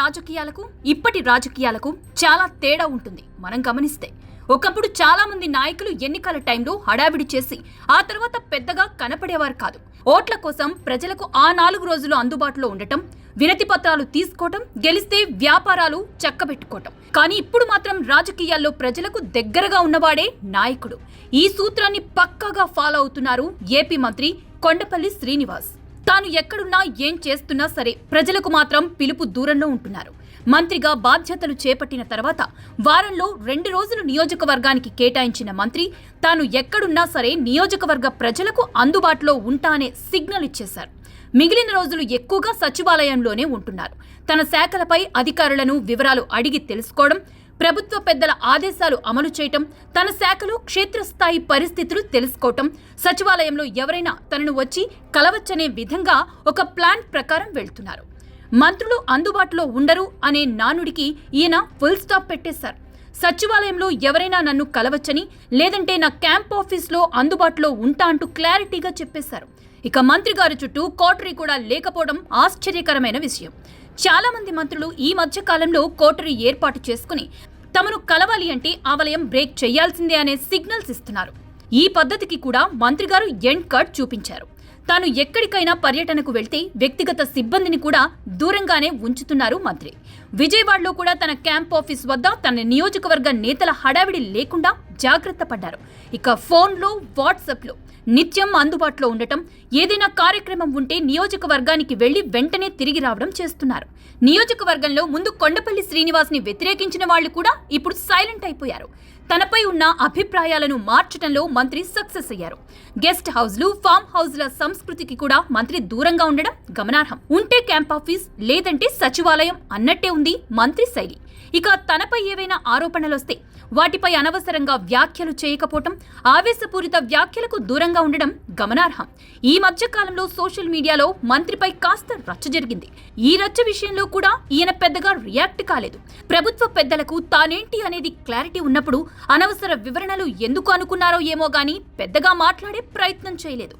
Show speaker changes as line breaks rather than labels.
రాజకీయాలకు ఇప్పటి రాజకీయాలకు చాలా తేడా ఉంటుంది. మనం గమనిస్తే ఒకప్పుడు చాలా మంది నాయకులు ఎన్నికల టైంలో హడావిడి చేసి ఆ తర్వాత పెద్దగా కనపడేవారు కాదు. ఓట్ల కోసం ప్రజలకు ఆ 4 రోజులు అందుబాటులో ఉండటం, వినతి పత్రాలు తీసుకోవటం, గెలిస్తే వ్యాపారాలు చక్కబెట్టుకోవటం. కానీ ఇప్పుడు మాత్రం రాజకీయాల్లో ప్రజలకు దగ్గరగా ఉన్నవాడే నాయకుడు. ఈ సూత్రాన్ని పక్కాగా ఫాలో అవుతున్నారు ఏపీ మంత్రి కొండపల్లి శ్రీనివాస్. తాను ఎక్కడున్నా ఏం చేస్తున్నా సరే ప్రజలకు మాత్రం పిలుపు దూరంలో ఉంటున్నారు. మంత్రిగా బాధ్యతలు చేపట్టిన తర్వాత వారంలో 2 రోజులు నియోజకవర్గానికి కేటాయించిన మంత్రి తాను ఎక్కడున్నా సరే నియోజకవర్గ ప్రజలకు అందుబాటులో ఉంటా అనే సిగ్నల్ ఇచ్చేశారు. మిగిలిన రోజులు ఎక్కువగా సచివాలయంలోనే ఉంటున్నారు. తన శాఖలపై అధికారులను వివరాలు అడిగి తెలుసుకోవడం, ప్రభుత్వ పెద్దల ఆదేశాలు అమలు చేయటం, తన శాఖలో క్షేత్రస్థాయి పరిస్థితులు తెలుసుకోవటం, సచివాలయంలో ఎవరైనా తనను వచ్చి కలవచ్చనే విధంగా ఒక ప్లాన్ ప్రకారం వెళ్తున్నారు. మంత్రులు అందుబాటులో ఉండరు అనే నానుడికి ఈయన ఫుల్ స్టాప్ పెట్టేశారు. సచివాలయంలో ఎవరైనా నన్ను కలవచ్చని, లేదంటే నా క్యాంప్ ఆఫీస్లో అందుబాటులో ఉంటా అంటూ క్లారిటీగా చెప్పేశారు. ఇక మంత్రి గారి చుట్టూ కోటరీ కూడా లేకపోవడం ఆశ్చర్యకరమైన విషయం. చాలా మంది మంత్రులు ఈ మధ్య కాలంలో కోటరీ ఏర్పాటు చేసుకుని తమను కలవాలి అంటే ఆ వలయం బ్రేక్ చేయాల్సిందే అనే సిగ్నల్స్ ఇస్తున్నారు. ఈ పద్ధతికి కూడా మంత్రి గారు ఎండ్ కట్ చూపించారు. తాను ఎక్కడికైనా పర్యటనకు వెళ్తే వ్యక్తిగత సిబ్బందిని కూడా దూరంగానే ఉంచుతున్నారు మంత్రి. విజయవాడలో కూడా తన క్యాంప్ ఆఫీస్ వద్ద తన నియోజకవర్గ నేతల హడావిడి లేకుండా జాగ్రత్త పడ్డారు. ఇక ఫోన్లో, వాట్సాప్లో నిత్యం అందుబాటులో ఉండటం, ఏదైనా కార్యక్రమం ఉంటే నియోజకవర్గానికి వెళ్లి వెంటనే తిరిగి రావడం చేస్తున్నారు. నియోజకవర్గంలో ముందు కొండపల్లి శ్రీనివాస్ ని వ్యతిరేకించిన వాళ్లు కూడా ఇప్పుడు సైలెంట్ అయిపోయారు. తనపై ఉన్న అభిప్రాయాలను మార్చడంలో మంత్రి సక్సెస్ అయ్యారు. గెస్ట్ హౌస్లు, ఫామ్ హౌస్ల సంస్కృతికి కూడా మంత్రి దూరంగా ఉండడం గమనార్హం. ఉంటే క్యాంప్ ఆఫీస్, లేదంటే సచివాలయం అన్నట్టే ఉంది మంత్రి శైలి. ఇక తనపై ఏవైనా ఆరోపణలొస్తే వాటిపై అనవసరంగా వ్యాఖ్యలు చేయకపోవటం, ఆవేశపూరిత వ్యాఖ్యలకు దూరంగా ఉండడం గమనార్హం. ఈ మధ్య కాలంలో సోషల్ మీడియాలో మంత్రిపై కాస్త రచ్చ జరిగింది. ఈ రచ్చ విషయంలో కూడా ఈయన పెద్దగా రియాక్ట్ కాలేదు. ప్రభుత్వ పెద్దలకు తానేంటి అనేది క్లారిటీ ఉన్నప్పుడు అనవసర వివరణలు ఎందుకు అనుకున్నారో ఏమో గానీ పెద్దగా మాట్లాడే ప్రయత్నం చేయలేదు.